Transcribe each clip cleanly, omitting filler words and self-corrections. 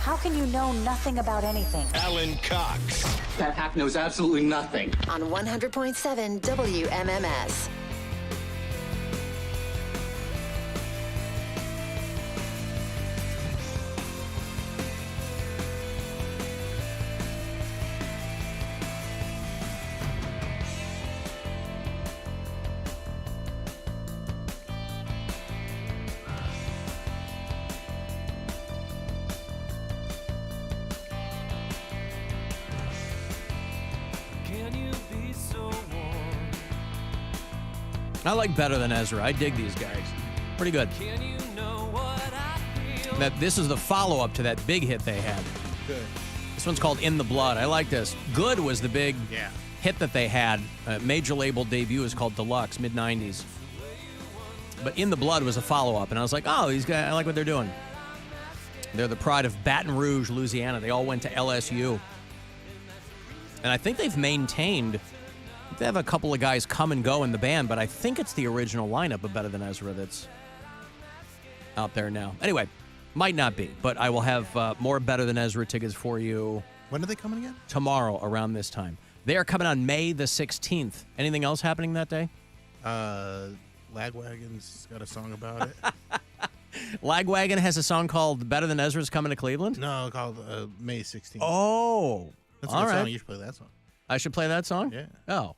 How can you know nothing about anything? Alan Cox. That hack knows absolutely nothing. On 100.7 WMMS. I like Better Than Ezra. I dig these guys. Pretty good. This is the follow-up to that big hit they had. Good. This one's called In the Blood. I like this. Good was the big hit that they had. Major label debut is called Deluxe, mid-90s. But In the Blood was a follow-up, and I was like, oh, these guys, I like what they're doing. They're the pride of Baton Rouge, Louisiana. They all went to LSU. And I think they've maintained... They have a couple of guys come and go in the band, but I think it's the original lineup of Better Than Ezra that's out there now. Anyway, might not be, but I will have more Better Than Ezra tickets for you. When are they coming again? Tomorrow, around this time. They are coming on May the 16th. Anything else happening that day? Lagwagon's got a song about it. Lagwagon has a song called Better Than Ezra's Coming to Cleveland? No, called May 16th. Oh. That's a good song. You should play that song. I should play that song? Yeah. Oh.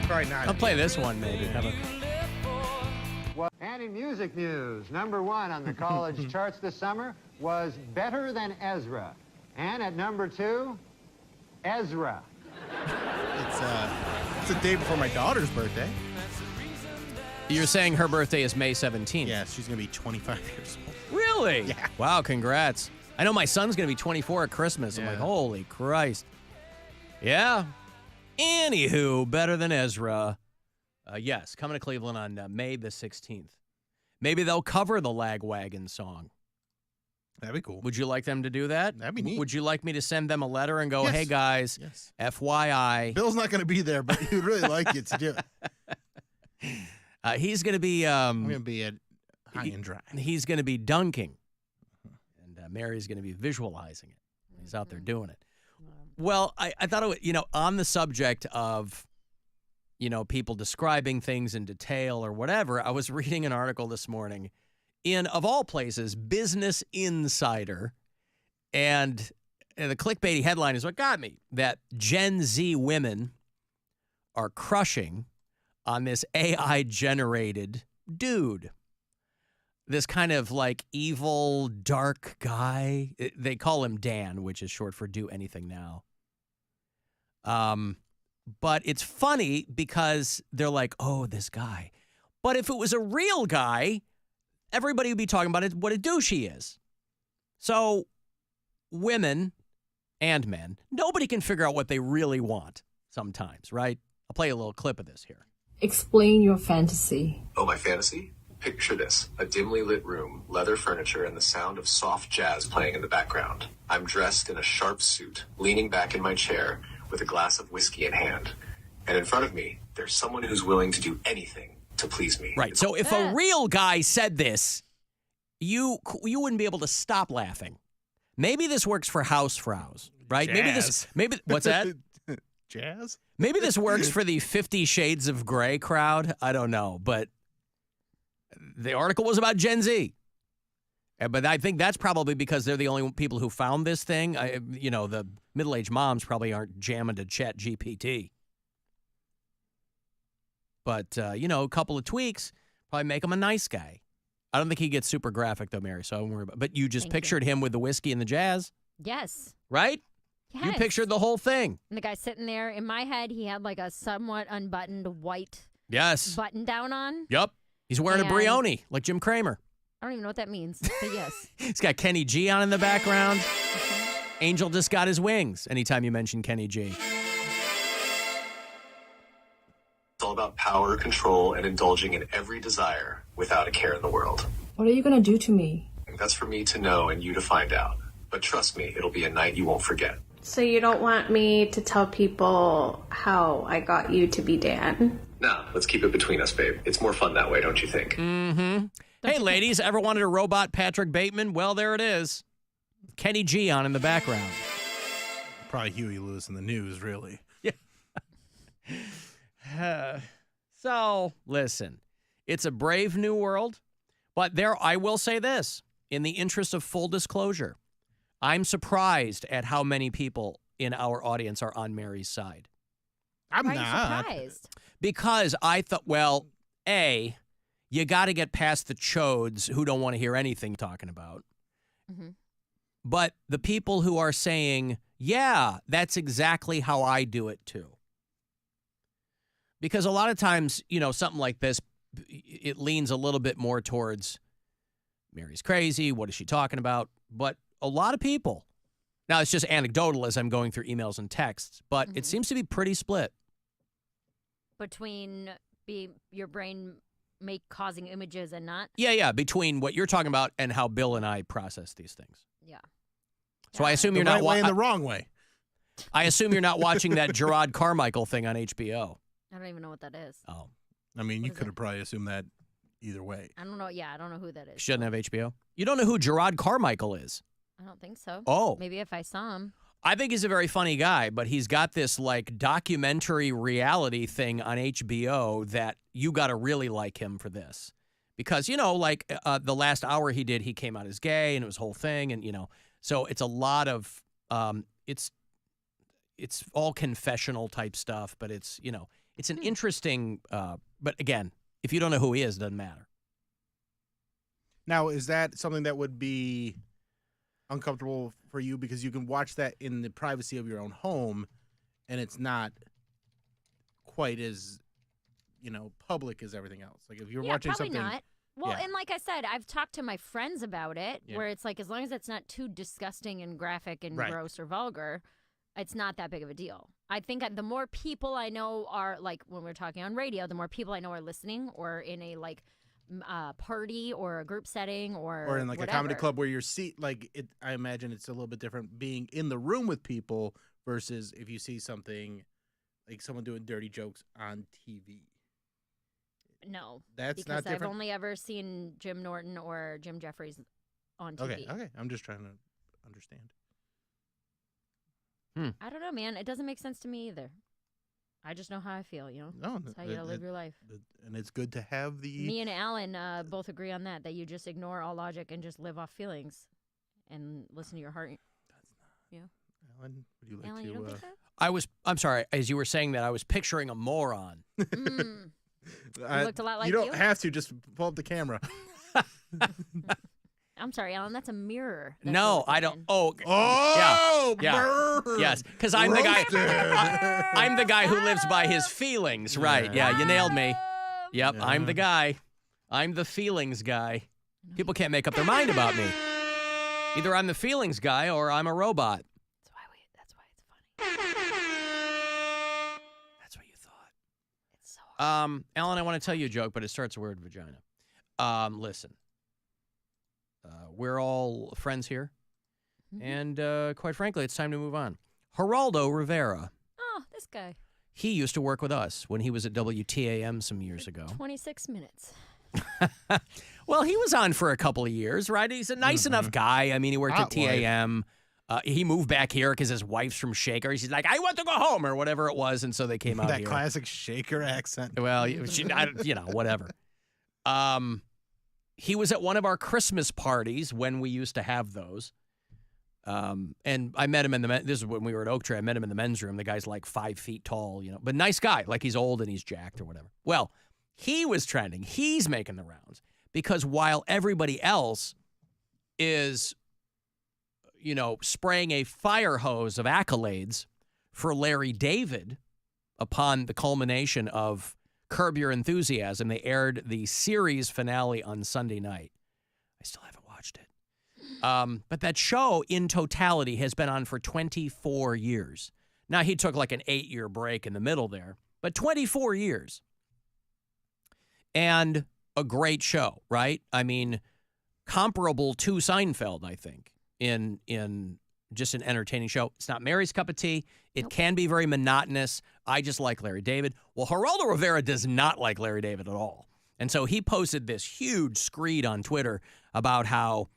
Probably not. I'll play this one, maybe. And in music news, #1 on the college charts this summer was Better Than Ezra. And at #2, Ezra. It's the day before my daughter's birthday. You're saying her birthday is May 17th? Yeah, she's going to be 25 years old. Really? Yeah. Wow, congrats. I know my son's going to be 24 at Christmas. I'm like, holy Christ. Yeah. Anywho, Better Than Ezra. Yes, coming to Cleveland on May the 16th. Maybe they'll cover the Lagwagon song. That'd be cool. Would you like them to do that? That'd be neat. Would you like me to send them a letter and go, Yes. hey, guys, FYI. Bill's not going to be there, but he would really like you to do it. He's going to be... I'm going to be at High and Dry. He's going to be dunking. And Mary's going to be visualizing it. He's out there doing it. Well, I thought, it would, on the subject of, people describing things in detail or whatever, I was reading an article this morning in, of all places, Business Insider. And the clickbaity headline is what got me, that Gen Z women are crushing on this AI-generated dude. This kind of like evil, dark guy. They call him Dan, which is short for Do Anything Now. But it's funny because they're like, oh, this guy. But if it was a real guy, everybody would be talking about it, what a douche he is. So women and men, nobody can figure out what they really want sometimes, right? I'll play a little clip of this here. Explain your fantasy. Oh, my fantasy? Picture this, a dimly lit room, leather furniture, and the sound of soft jazz playing in the background. I'm dressed in a sharp suit, leaning back in my chair with a glass of whiskey in hand. And in front of me, there's someone who's willing to do anything to please me. Right, so if a real guy said this, you wouldn't be able to stop laughing. Maybe this works for housefrows, right? Jazz. Maybe what's that? Jazz? Maybe this works for the 50 Shades of Grey crowd. I don't know, but the article was about Gen Z. But I think that's probably because they're the only people who found this thing. The middle-aged moms probably aren't jamming to Chat GPT. But, a couple of tweaks probably make him a nice guy. I don't think he gets super graphic, though, Mary, so I won't worry about it. But you just pictured him with the whiskey and the jazz? Yes. Right? Yes. You pictured the whole thing. And the guy sitting there, in my head, he had like a somewhat unbuttoned white button down on. Yep. He's wearing a Brioni, like Jim Cramer. I don't even know what that means, but yes. He's got Kenny G on in the background. Angel just got his wings anytime you mention Kenny G. It's all about power, control, and indulging in every desire without a care in the world. What are you going to do to me? That's for me to know and you to find out. But trust me, it'll be a night you won't forget. So you don't want me to tell people how I got you to be Dan? No, let's keep it between us, babe. It's more fun that way, don't you think? Mm-hmm. Hey, ladies, ever wanted a robot Patrick Bateman? Well, there it is. Kenny G on in the background. Probably Huey Lewis in the news, really. Yeah. So, listen, it's a brave new world, but I will say this, in the interest of full disclosure, I'm surprised at how many people in our audience are on Mary's side. I'm Why are not. you surprised? Because I thought, well, A, you got to get past the chodes who don't want to hear anything talking about. Mm-hmm. But the people who are saying, yeah, that's exactly how I do it too. Because a lot of times, something like this, it leans a little bit more towards Mary's crazy. What is she talking about? But a lot of people, now it's just anecdotal as I'm going through emails and texts, but it seems to be pretty split. Between your brain causing images and not? Yeah, between what you're talking about and how Bill and I process these things. Yeah. So I assume The you're not right way and the wrong way. I assume you're not watching that Gerard Carmichael thing on HBO. I don't even know what that is. Oh. I mean, What you is could it? have probably assumed that either way. I don't know. Yeah, I don't know who that is. Shouldn't have HBO. You don't know who Gerard Carmichael is? I don't think so. Oh. Maybe if I saw him. I think he's a very funny guy, but he's got this documentary reality thing on HBO that you got to really like him for this. Because, the last hour he did, he came out as gay and it was a whole thing. And, so it's a lot of, it's all confessional type stuff, but it's an interesting, but again, if you don't know who he is, it doesn't matter. Now, is that something that would be uncomfortable for you because you can watch that in the privacy of your own home and it's not quite as, public as everything else? Like if you're watching probably something. Not. Well, Yeah. and like I said, I've talked to my friends about it, Yeah. where it's like as long as it's not too disgusting and graphic and Right. gross or vulgar, it's not that big of a deal. I think the more people I know are like when we're talking on radio, the more people I know are listening or in a party or a group setting or in like whatever. a comedy club where you're I imagine it's a little bit different being in the room with people versus if you see something like someone doing dirty jokes on TV. No, That's because not different. I've only ever seen Jim Norton or Jim Jeffries on TV. Okay. I'm just trying to understand. I don't know, man. It doesn't make sense to me either. I just know how I feel, No, That's how you gotta live your life. And it's good to have the. Me and Alan both agree on that you just ignore all logic and just live off feelings and listen to your heart. Alan, would you like Alan, to? you don't think so? I'm sorry, as you were saying that, I was picturing a moron. He looked a lot like you. you. Don't have to. Just pull up the camera. I'm sorry, Alan. That's a mirror. That's No, what I we're don't. thinking. Oh, yeah. burn. Yes, because I'm the guy. Roasted. I'm the guy who lives by his feelings, right? Yeah, you nailed me. Yep, Yeah. I'm the guy. I'm the feelings guy. People can't make up their mind about me. Either I'm the feelings guy or I'm a robot. That's why it's funny. That's what you thought. It's so hard. Alan, I want to tell you a joke, but it starts with the word vagina. Listen. We're all friends here. And quite frankly, it's time to move on. Geraldo Rivera. Oh, this guy. He used to work with us when he was at WTAM some years ago. 26 minutes. Well, he was on for a couple of years, right? He's a nice enough guy. I mean, he worked at TAM. He moved back here because his wife's from Shaker. She's like, I want to go home or whatever it was. And so they came out That here. classic Shaker accent. Well, whatever. He was at one of our Christmas parties when we used to have those. And I met him in this is when we were at Oak Tree. I met him in the men's room. The guy's like 5 feet tall, but nice guy. Like he's old and he's jacked or whatever. Well, he was trending. He's making the rounds because while everybody else is, spraying a fire hose of accolades for Larry David upon the culmination of Curb Your Enthusiasm. They aired the series finale on Sunday night. I still haven't watched it. But that show in totality has been on for 24 years. Now, he took like an 8-year break in the middle there, but 24 years. And a great show, right? I mean, comparable to Seinfeld, I think, in just an entertaining show. It's not Mary's cup of tea. It can be very monotonous. I just like Larry David. Well, Geraldo Rivera does not like Larry David at all. And so he posted this huge screed on Twitter about how,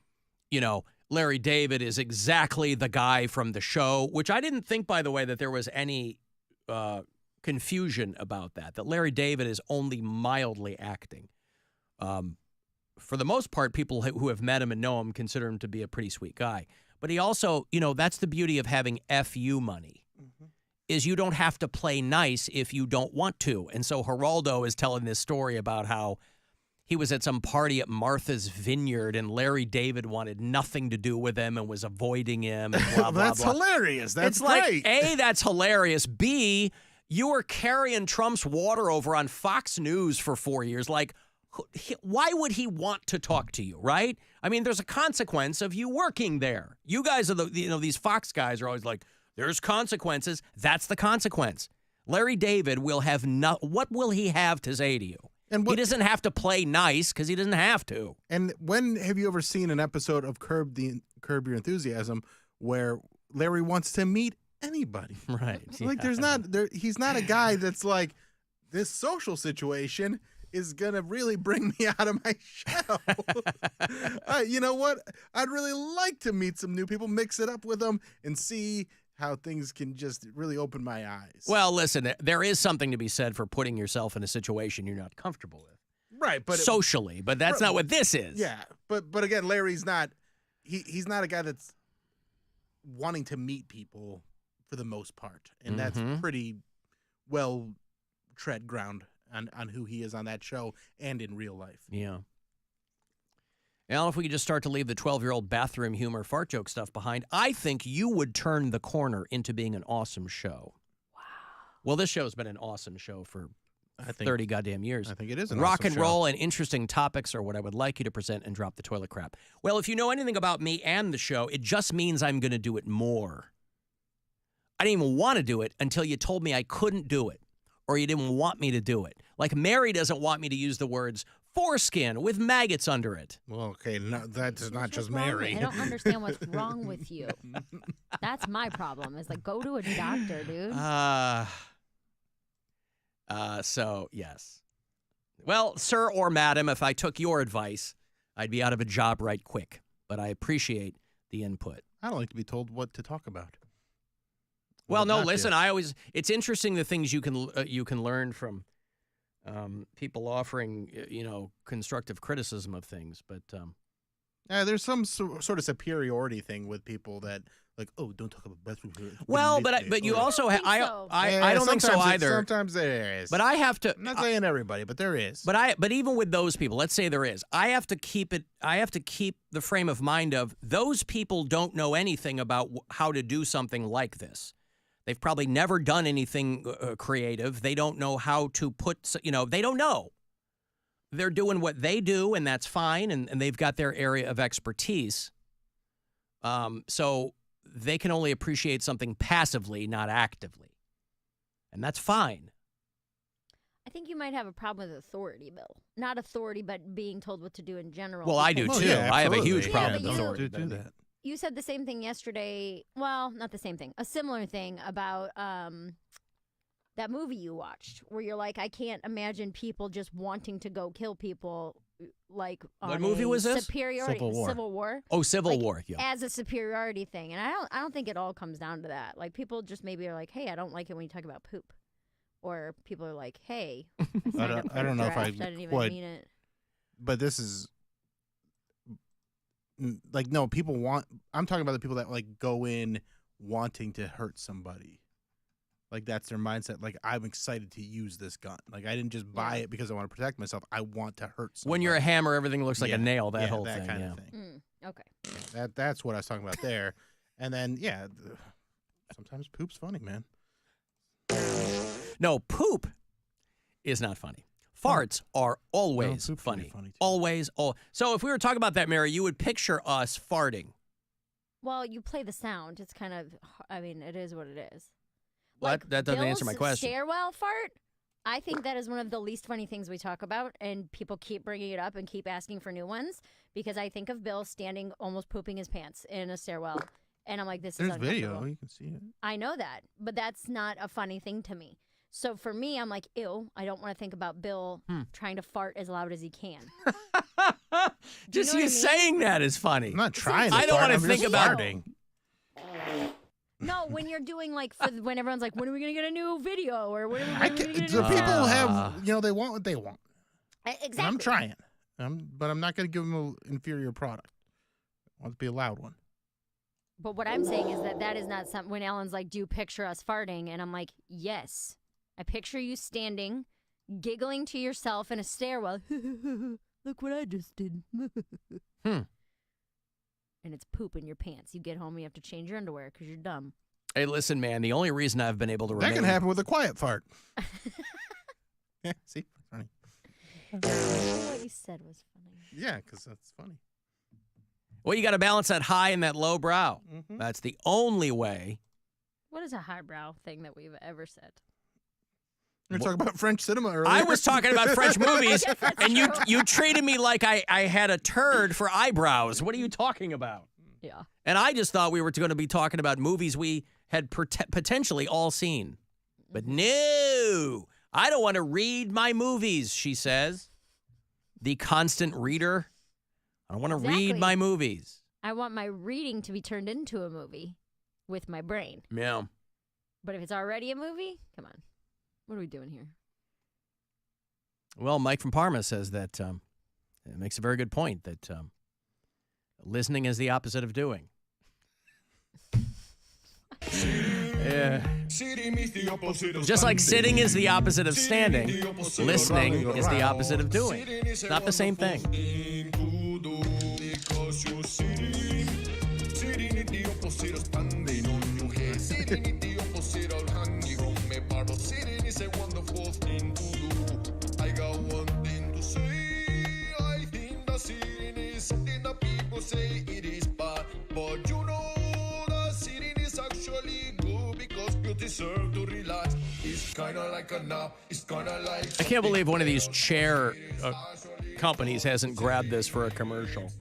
Larry David is exactly the guy from the show, which I didn't think, by the way, that there was any confusion about that Larry David is only mildly acting. For the most part, people who have met him and know him consider him to be a pretty sweet guy. But he also, that's the beauty of having FU money, is you don't have to play nice if you don't want to. And so Geraldo is telling this story about how he was at some party at Martha's Vineyard and Larry David wanted nothing to do with him and was avoiding him and blah, blah, That's blah. hilarious. That's it's great. Like, A, that's hilarious. B, you were carrying Trump's water over on Fox News for 4 years. Like, why would he want to talk to you, right? I mean, there's a consequence of you working there. You guys are these Fox guys are always like, there's consequences. That's the consequence. Larry David will have what will he have to say to you? And he doesn't have to play nice because he doesn't have to. And when have you ever seen an episode of Curb Your Enthusiasm where Larry wants to meet anybody? Right. Like he's not a guy that's like, this social situation is going to really bring me out of my shell. You know what? I'd really like to meet some new people, mix it up with them, and see how things can just really open my eyes. Well, listen, there is something to be said for putting yourself in a situation you're not comfortable with. Right, but socially, but that's not what this is. Yeah, but again, Larry's not he's not a guy that's wanting to meet people for the most part. And that's pretty well tread ground on who he is on that show and in real life. Yeah. Now, if we could just start to leave the 12-year-old bathroom humor fart joke stuff behind, I think you would turn the corner into being an awesome show. Wow. Well, this show's been an awesome show for 30 goddamn years. I think it is an Rock awesome and show. roll and interesting topics are what I would like you to present and drop the toilet crap. Well, if you know anything about me and the show, it just means I'm going to do it more. I didn't even want to do it until you told me I couldn't do it, or you didn't want me to do it. Like Mary doesn't want me to use the words foreskin with maggots under it. Well, okay, no, that's not just wrong Mary. I don't understand what's wrong with you. That's my problem. Is like, go to a doctor, dude. So, yes. Well, sir or madam, if I took your advice, I'd be out of a job right quick. But I appreciate the input. I don't like to be told what to talk about. Well, no, listen, it's interesting the things you can learn from people offering, constructive criticism of things. But there's some sort of superiority thing with people that, like, oh, don't talk about bathroom. Well, but you also I don't think so either. Sometimes there is. But I have to. I'm not saying everybody, but there is. But even with those people, let's say there is, I have to keep the frame of mind of those people don't know anything about how to do something like this. They've probably never done anything creative. They don't know how to put, they don't know. They're doing what they do, and that's fine, and they've got their area of expertise. So they can only appreciate something passively, not actively. And that's fine. I think you might have a problem with authority, Bill. Not authority, but being told what to do in general. Well, I do, too. Yeah, I have a huge problem with you authority. do that. You said the same thing yesterday. Well, not the same thing. A similar thing about that movie you watched where you're like, I can't imagine people just wanting to go kill people like on what movie was this? Superiority. Civil War. Oh, Civil War, yeah. As a superiority thing. And I don't think it all comes down to that. Like people just maybe are like, hey, I don't like it when you talk about poop. Or people are like, hey, I don't know if I didn't even mean it. But this is like, no, I'm talking about the people that like go in wanting to hurt somebody. Like that's their mindset. Like I'm excited to use this gun. Like I didn't just buy it because I want to protect myself. I want to hurt somebody. When you're a hammer, everything looks like a nail. That whole that thing. kind Yeah. of thing. Okay. That's what I was talking about there. And then sometimes poop's funny, man. No, poop is not funny. Farts are always funny. Always. So if we were talking about that, Mary, you would picture us farting. Well, you play the sound. It's kind of, it is what it is. Well, Like that doesn't answer my Bill's question. Stairwell fart, I think that is one of the least funny things we talk about, and people keep bringing it up and keep asking for new ones because I think of Bill standing almost pooping his pants in a stairwell, and I'm like, this is uncomfortable. There's video. You can see it. I know that, but that's not a funny thing to me. So for me, I'm like, ew, I don't want to think about Bill trying to fart as loud as he can. Just you saying that is funny. I'm not trying to I don't fart, want to I'm think just about farting. No, when you're doing like when everyone's like, when are we gonna get a new video or when are we I gonna can, get a the new people have, they want what they want. Exactly. And I'm trying. But I'm not going to give them an inferior product. I want it to be a loud one. But what I'm saying is that is not something. When Alan's like, do you picture us farting? And I'm like, yes. I picture you standing, giggling to yourself in a stairwell. Look what I just did. And it's poop in your pants. You get home, you have to change your underwear because you're dumb. Hey, listen, man, the only reason I've been able to remain... That can happen with a quiet fart. Yeah, see? Funny. What you said was funny. Yeah, because that's funny. Well, you got to balance that high and that low brow. Mm-hmm. That's the only way. What is a highbrow thing that we've ever said? We were talking about French cinema earlier. I was talking about French movies, and you treated me like I had a turd for eyebrows. What are you talking about? Yeah. And I just thought we were going to be talking about movies we had potentially all seen. But no, I don't want to read my movies, she says. The constant reader. I don't want to read my movies. I want my reading to be turned into a movie with my brain. Yeah. But if it's already a movie, come on. What are we doing here? Well, Mike from Parma says that it makes a very good point that listening is the opposite of doing. Yeah. Just like sitting is the opposite of standing, listening is the opposite of doing. It's not the same thing. I can't believe one of these chair companies hasn't grabbed this for a commercial.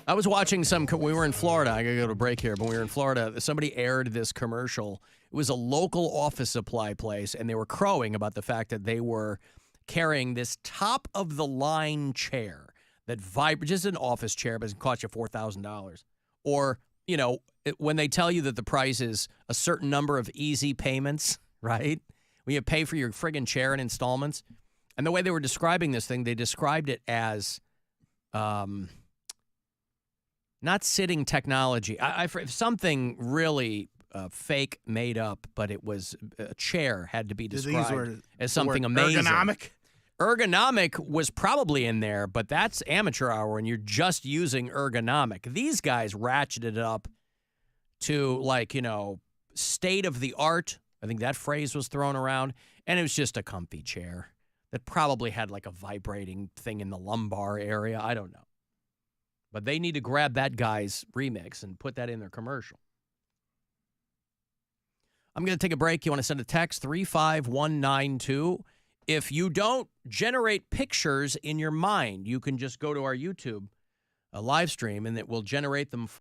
I was watching we were in Florida. I got to go to a break here, but we were in Florida. Somebody aired this commercial. It was a local office supply place, and they were crowing about the fact that they were carrying this top-of-the-line chair that vibrates, just an office chair, but it costs you $4,000. Or, when they tell you that the price is a certain number of easy payments, right? When you pay for your friggin' chair in installments. And the way they were describing this thing, they described it as not sitting technology. Something really fake made up, but it was a chair had to be described as something amazing. Ergonomic was probably in there, but that's amateur hour when you're just using ergonomic. These guys ratcheted it up to state of the art. I think that phrase was thrown around, and it was just a comfy chair that probably had like a vibrating thing in the lumbar area. I don't know. But they need to grab that guy's remix and put that in their commercial. I'm going to take a break. You want to send a text, 35192. If you don't generate pictures in your mind, you can just go to our YouTube live stream, and it will generate them